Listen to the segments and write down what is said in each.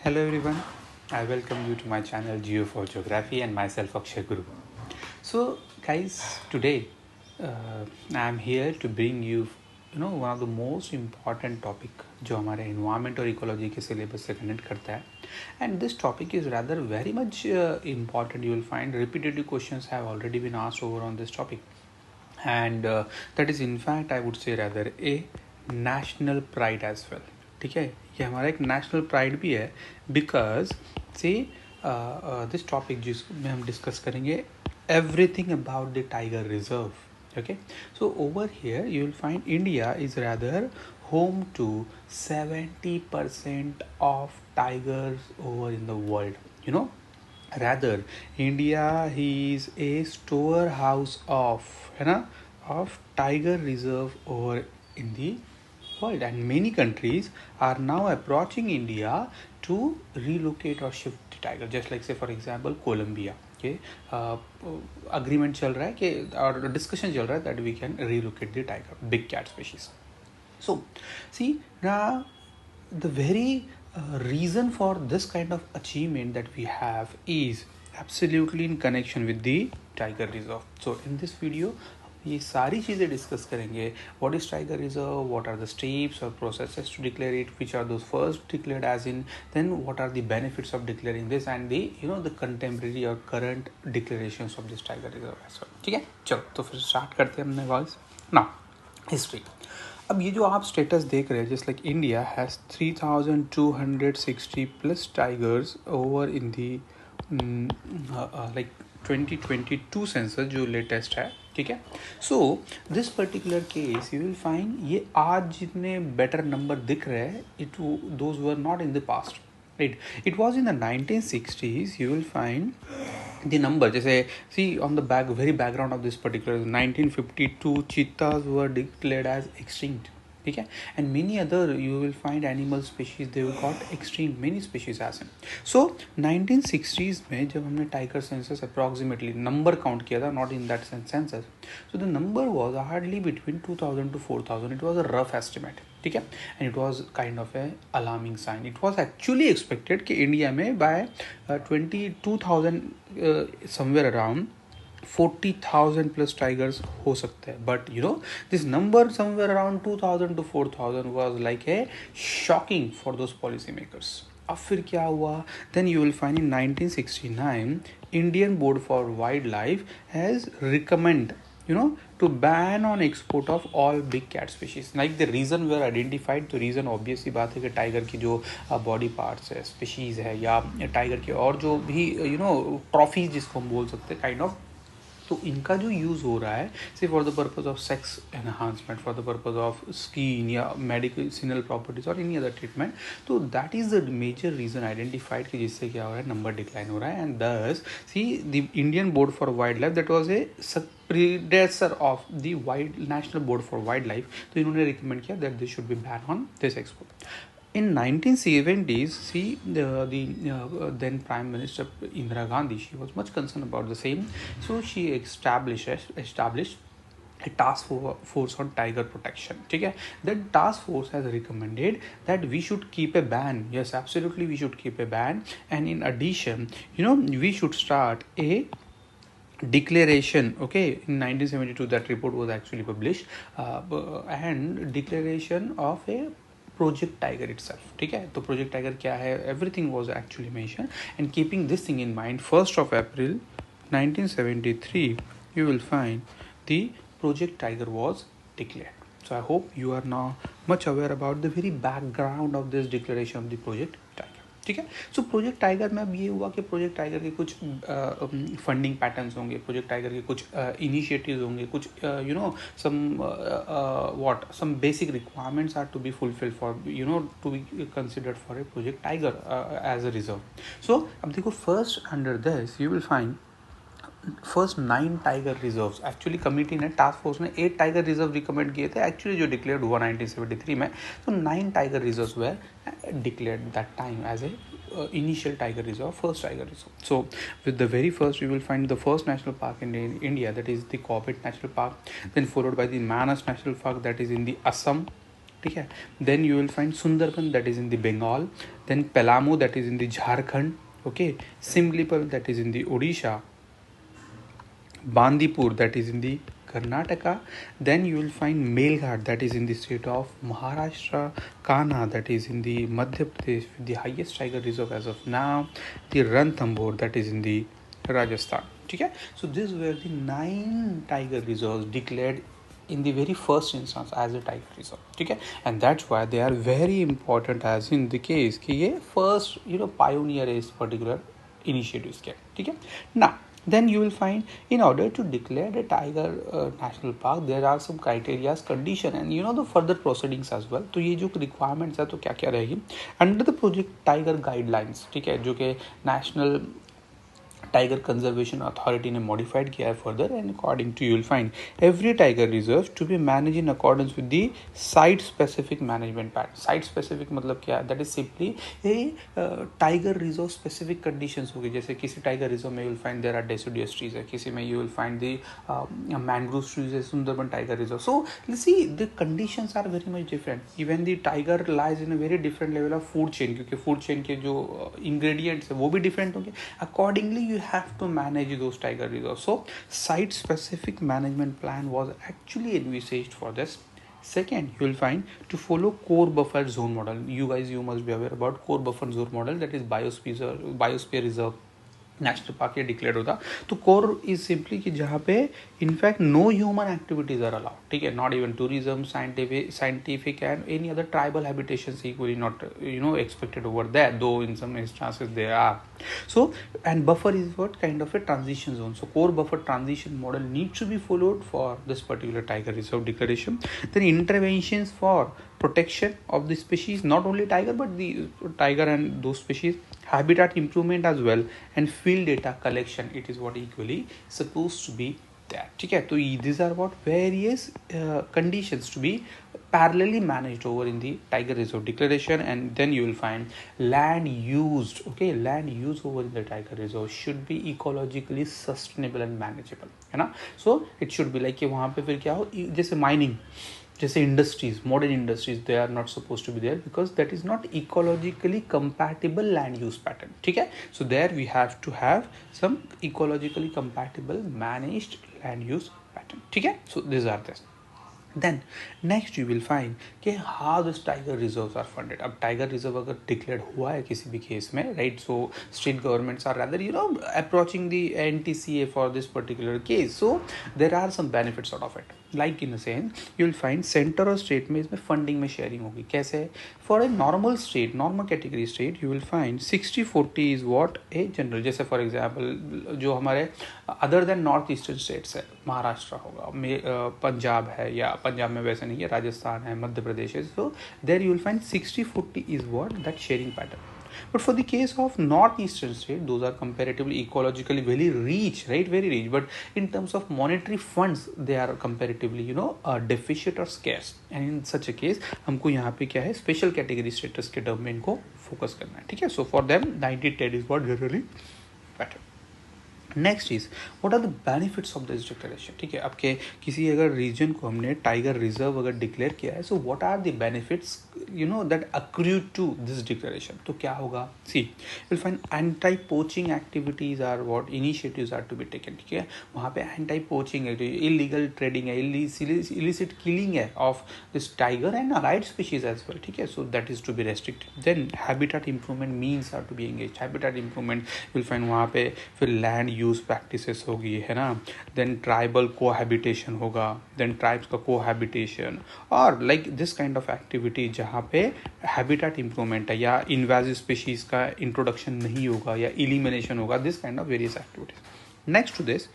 Hello everyone, I welcome you to my channel Geo for Geography and myself Akshay Guru. So guys, today I am here to bring you one of the most important topic जो हमारे environment और ecology के syllabus से connect करता है, and this topic is rather very much important. You will find repetitive questions have already been asked over on this topic, and that is in fact I would say rather a national pride as well. ठीक है, ये हमारा एक national pride भी है because see this topic जिसमें हम discuss करेंगे everything about the tiger reserve. Okay, so over here you will find India is rather home to 70% of tigers over in the world. Rather India is a storehouse of tiger reserve over in the world, and many countries are now approaching India to relocate or shift the tiger, just like say for example Colombia. Okay, agreement चल रहा है कि और discussion चल रहा है that we can relocate the tiger, big cat species. So see now the very reason for this kind of achievement that we have is absolutely in connection with the tiger reserve. So in this video ये सारी चीज़ें discuss करेंगे. What is tiger reserve, what are the steps और processes to declare it, which are those first declared as in, then what are the benefits of declaring this and the contemporary और current declarations of this tiger reserve as well. ठीक है, चलो तो फिर start करते हैं हमने voice ना हिस्ट्री. अब ये जो आप स्टेटस देख रहे हैं, just like India has 3260 plus tigers over in the like 2022 census जो लेटेस्ट है. ठीक है, so this particular case you will find ये आज जितने बेटर नंबर दिख रहे हैं it those were not in the past, right. It was in the 1960s. You will find the number, जैसे see on the very background of this particular 1952 cheetahs were declared as extinct. ठीक है, and many other you will find animal species they got extinct, many species as in. So 1960s में जब हमने tiger census approximately number count किया था, not in that census, so the number was hardly between 2000 to 4000. It was a rough estimate. ठीक है, and it was kind of a alarming sign. It was actually expected कि India में by 2000 somewhere around 40,000 plus tigers हो सकते हैं, but this number somewhere around 2000 to 4000 was like a shocking for those policy makers. अब फिर क्या हुआ? Then you will find in 1969 Indian Board for Wildlife has recommend to ban on export of all big cat species. Like the reason were identified. तो reason obvious ही बात है कि tiger की जो बॉडी पार्ट्स है, स्पीशीज़ है, या tiger के और जो भी ट्रॉफीज जिसको हम बोल सकते हैं काइंड ऑफ, तो इनका जो यूज़ हो रहा है सिर्फ for the purpose of sex enhancement, for the purpose of skin या मेडिसिनल प्रॉपर्टीज और एनी अदर ट्रीटमेंट. तो that is the major reason identified कि जिससे क्या हो रहा है, नंबर डिक्लाइन हो रहा है. एंड दस see the Indian board for wild life that was a predecessor of the national board for wild life. तो इन्होंने रिकमेंड किया that this should be ban on this export. In 1970s, see the then Prime Minister Indira Gandhi, she was much concerned about the same, so she established a task force on tiger protection. ठीक है, that task force has recommended that we should keep a ban. Yes, absolutely, we should keep a ban, and in addition, we should start a declaration. Okay, in 1972 that report was actually published, and declaration of a project tiger itself. ठीक है, तो project tiger क्या है, everything was actually mention, and keeping this thing in mind 1st of April 1973 you will find the project tiger was declared. So I hope you are now much aware about the very background of this declaration of the project tiger. ठीक है, so project tiger में अब ये हुआ कि project tiger के कुछ funding patterns होंगे, प्रोजेक्ट टाइगर के कुछ इनिशिएटिव्स होंगे, कुछ some basic requirements are to be fulfil for to be considered for a project tiger as a reserve. So अब देखो, first under this you will find first 9 tiger reserves. Actually committee ने, task force ने 8 tiger reserve recommend किए थे actually जो declared हुआ 1973 में. तो 9 tiger reserves were declared that time as a initial tiger reserve, first tiger reserve. So with the very first we will find the first national park in India, that is the Corbett National Park, then followed by the Manas National Park, that is in the Assam. ठीक है. Then you will find Sundarban, that is in the Bengal. Then Pelamu, that is in the Jharkhand. Okay, Simlipal, that is in the Odisha. Bandipur, that is in the Karnataka. Then you will find Melghat, that is in the state of Maharashtra. Kanha, that is in the Madhya Pradesh, with the highest tiger reserve as of now. The Ranthambore, that is in the Rajasthan. Okay, so these were the 9 tiger reserves declared in the very first instance as a tiger reserve. Okay, and that's why they are very important, as in the case कि ये first pioneer is particular initiatives के. ठीक है. Now then you will find, in order to declare the tiger national park, there are some criteria, condition, and the further proceedings as well. तो ये जो requirements है तो क्या क्या रहेगी under the project tiger guidelines. ठीक है, जो कि national टाइगर कंजर्वेशन अथॉरिटी ने मॉडिफाइड किया है further. And according to you will find every tiger reserve to be manage in accordance with the site specific management pattern. Site specific मतलब क्या है? That is simply a tiger reserve specific conditions होगी. जैसे किसी tiger reserve में you will find there are deciduous trees है, किसी में you will find the mangrove trees है, Sundarban tiger reserve. So see the conditions are very much different. Even the tiger lies in a very different level of food chain, क्योंकि food chain के जो ingredients है वो भी different होंगे. Accordingly you have to manage those tiger reserves. So site specific management plan was actually envisaged for this. Second, you will find to follow core buffer zone model. You must be aware about core buffer zone model, that is biosphere reserve national park ये declare होता. तो core is simply कि जहाँ पे in fact no human activities are allowed. ठीक है, not even tourism, scientific and any other tribal habitations equally not expected over that, though in some instances there are. So and buffer is what kind of a transition zone. So core buffer transition model needs to be followed for this particular tiger reserve declaration. Then interventions for protection of the species, not only tiger but the tiger and those species, habitat improvement as well, and field data collection. It is what equally supposed to be there. ठीक है, तो these are what various conditions to be parallelly managed over in the tiger reserve declaration. And then you will find land used. Okay, land use over in the tiger reserve should be ecologically sustainable and manageable, है ना. So it should be like कि वहाँ पे फिर क्या हो, जैसे mining, जैसे industries, modern industries, they are not suppose to be there because that is not ecologically compatible land use pattern. ठीक है, so there we have to have some ecologically compatible managed land use pattern. ठीक है, so this are this. Then next you will find कि how this tiger reserves are funded. अब tiger reserve अगर declared हुआ है किसी भी case में, right, so state governments are rather approaching the NTCA for this particular case. So there are some benefits out of it. Like in a sense you will find center और state में इसमें funding में sharing होगी. कैसे? For a normal state, normal category state, you will find 60-40 is what a general. जैसे for example जो हमारे other than north eastern states है, महाराष्ट्र होगा, पंजाब है, या पंजाब में वैसे नहीं है, राजस्थान है, मध्य प्रदेश है. So there you will find 60-40 is what that sharing pattern. But for the case of northeastern state, those are comparatively ecologically very rich, right? Very rich. But in terms of monetary funds, they are comparatively, deficit or scarce. And in such a case, हमको यहाँ पे क्या है, special category status के term में इनको focus करना है. ठीक है? So for them, 90-10 is what generally better. Next is what are the benefits of this declaration. ठीक है, आपके किसी अगर रीजन को हमने टाइगर रिजर्व अगर डिक्लेयर किया है, so what are the benefits that accrue to this declaration. तो क्या होगा, see will find anti poaching activities are what initiatives are to be taken. ठीक है, वहाँ पे एंटी पोचिंग है, इलीगल ट्रेडिंग है, इलिसिट किलिंग है of this tiger and allied species as well. ठीक है, so that is to be restricted. Then habitat improvement means are to be engage. Habitat improvement will find वहाँ पे फिर land use practices होगी, है ना. Then tribal cohabitation होगा, then tribes का कोहैबिटेशन, और like this kind of activity जहाँ पे हैबिटेट इंप्रूवमेंट है या इन्वेजिव स्पीशीज का इंट्रोडक्शन नहीं होगा या इलिमिनेशन होगा, this kind of various activities. Next to this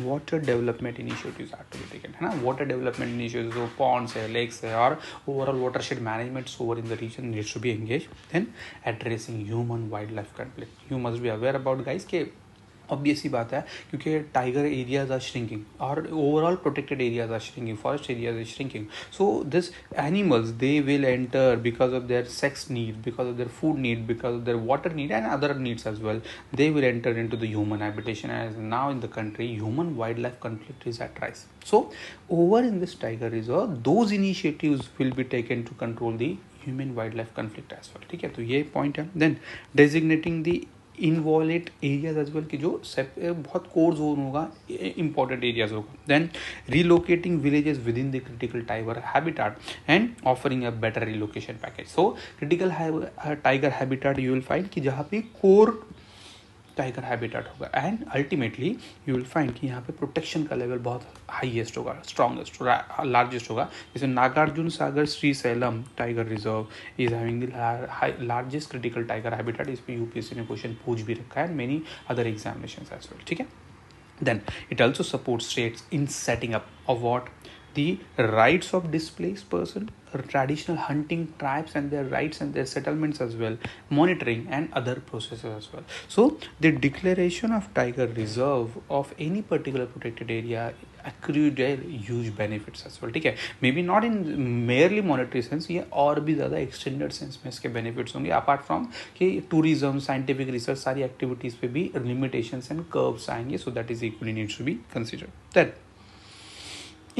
water development initiatives are to be taken, है ना. वाटर डेवलपमेंट इनिशिएटिव्स, जो पॉन्ड्स है, लेक्स है, और overall watershed management over in the region needs to be engage. Then addressing human wildlife conflict. You must be aware about guys के obvious ही बात है, क्योंकि टाइगर एरियाज आर श्रिंकिंग और overall protected areas are shrinking, forest areas are shrinking. So this animals they will enter because of their sex need, because of their food need, because of their water need and other needs as well. They will enter into the human habitation, as now in the country human wildlife conflict is at rise. So over in this tiger reserve those initiatives will be taken to control the human wildlife conflict as well. ठीक है, तो ये point है. Then designating the inviolate areas as well, कि जो बहुत core zone होगा, important areas होगा. Then relocating villages within the critical tiger habitat and offering a better relocation package. So critical tiger habitat you will find कि जहाँ पे core tiger habitat होगा, and ultimately you will find कि यहाँ पे protection का level बहुत highest होगा, स्ट्रॉन्गेस्ट होगा, लार्जेस्ट होगा. जैसे Nagarjuna Sagar Srisailam tiger reserve is having the largest critical tiger habitat. इस पर यूपीएससी ने क्वेश्चन पूछ भी रखा है, many other examinations as well. ठीक है, then it also support states in setting up of what the rights of displaced person, traditional hunting tribes and their rights and their settlements as well, monitoring and other processes as well. So the declaration of tiger reserve of any particular protected area accrued huge benefits as well. ठीक है, maybe not in merely monetary sense, ये और भी ज़्यादा extended sense में इसके benefits होंगे, apart from कि tourism, scientific research, सारी activities पे भी limitations and curves आएंगे, so that is equally needs to be considered. Then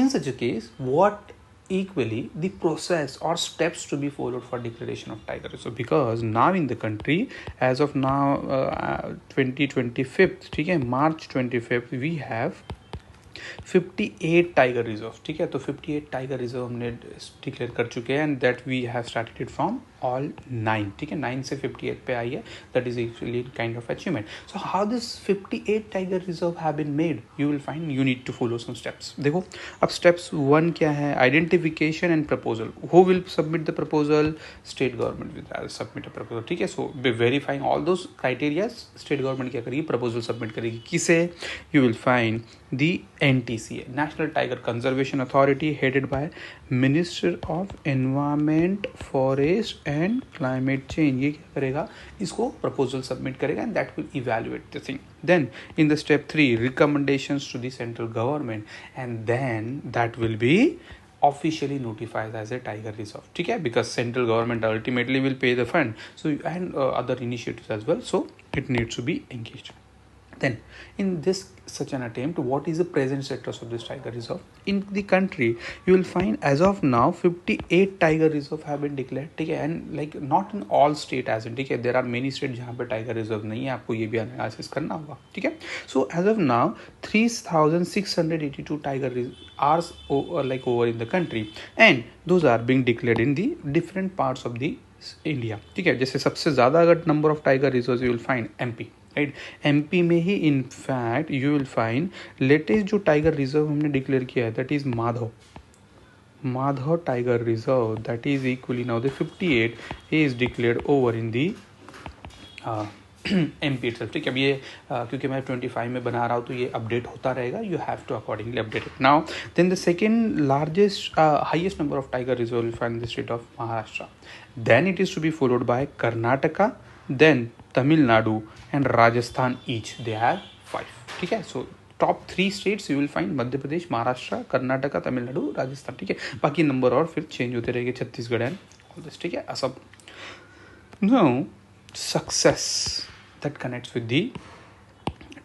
in such a case, what equally the process or steps to be followed for declaration of tiger reserve? Because now in the country, as of now, 2025, ठीक है, March 25th, we have 58 tiger reserve. ठीक है, तो 58 tiger reserve हमने declare कर चुके हैं, and that we have started from all 9. ठीक है, 9 से 58 पे आई है, that is actually kind of achievement. So how this 58 tiger reserve have been made, you will find you need to follow some steps. देखो, अब स्टेप्स 1 क्या है? Identification and proposal. Who will submit the proposal? State government will submit a proposal. ठीक है, so verifying all those criteria, state government क्या करेगी? Proposal submit करेगी. किसे? You will find the NTCA, National Tiger Conservation Authority, headed by Minister of Environment, Forest and Climate Change. ये क्या करेगा? इसको proposal submit करेगा, and that will evaluate the thing. Then in the step 3, recommendations to the central government, and then that will be officially notified as a tiger reserve. ठीक है, because central government ultimately will pay the fund, so and other initiatives as well, so it needs to be engaged. Then in this such an attempt, what is the present status of this tiger reserve in the country? You will find as of now 58 tiger reserve have been declared. ठीक है, and like not in all state as in, ठीक है, there are many states जहाँ पे tiger reserve नहीं है, आपको ये भी एनालिसिस करना होगा. ठीक है, so as of now 3682 tiger are like over in the country, and those are being declared in the different parts of the India. ठीक है, जैसे सबसे ज़्यादा अगर number of tiger reserve you will find MP. Right, MP में ही in fact you will find latest जो tiger reserve हमने डिक्लेयर किया है, that is Madhav tiger reserve, that is equally now the 58 is declared over in the MP itself. ठीक है, अब ये क्योंकि मैं 25 में बना रहा हूँ तो ये अपडेट होता रहेगा, you have to accordingly update it. Now then the second largest highest number of tiger reserve will find the state of Maharashtra. Then it is to be followed by Karnataka, then Tamil Nadu and Rajasthan. Each they have 5. ठीक है, so top 3 states you will find Madhya Pradesh, Maharashtra, Karnataka, Tamil Nadu, Rajasthan. ठीक है, बाकी number और फिर change होते रहेंगे, Chhattisgarh and all this. ठीक है, Assam. No success that connects with the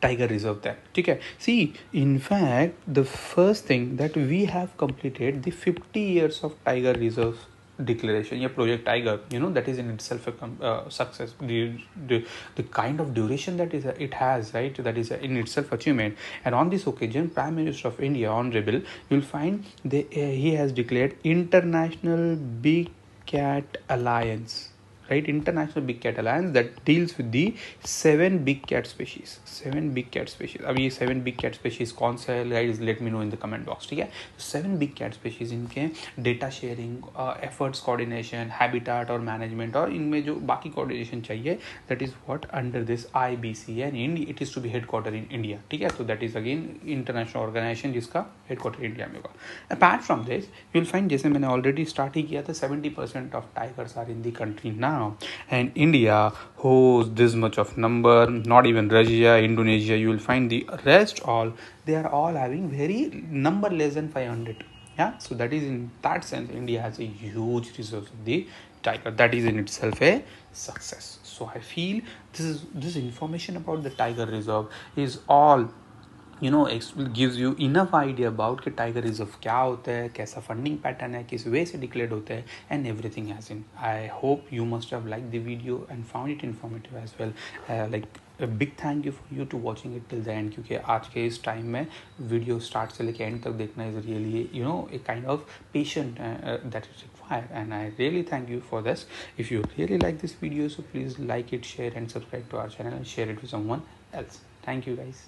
tiger reserve there. ठीक है, see in fact the first thing that we have completed the 50 years of tiger reserve declaration, yeah, project tiger, you know, that is in itself a success. The kind of duration that is it has, right, that is in itself achievement. And on this occasion Prime Minister of India, honorable, you'll find he has declared International Big Cat Alliance, right, International Big Cat Alliance that deals with the 7 big cat species. 7 big cat species. अब ये 7 big cat species कौन सा है, guys, let me know in the comment box. ठीक है, 7 big cat species, इनके data sharing, efforts coordination, habitat और management, और इनमें जो बाकी कोऑर्डिनेशन चाहिए, that is what under this IBC, and it is to be headquarter in India. ठीक है, तो that is again international organization जिसका हेडक्वार्टर इंडिया में होगा. Apart from this you will find, जैसे मैंने ऑलरेडी स्टार्ट ही किया था, 70% of tigers are in the country now. now. And India hosts this much of number, not even Russia, Indonesia, you will find the rest all, they are all having very number less than 500. Yeah, so that is, in that sense, India has a huge resource of the tiger. That is in itself a success. So I feel this information about the tiger reserve is all, you know, gives you enough idea about कि tiger reserve क्या होता है, कैसा funding pattern है, किस वे से declare होता है, and everything has in. I hope you must have like the video and found it informative as well. Like a big thank you for you to watching it till the end, क्योंकि आज के इस time में video start से लेके and तक देखना is really, you know, a kind of patient that is required, and I really thank you for this. If you really like this video, so please like it, share and subscribe to our channel and share it with someone else. Thank you guys.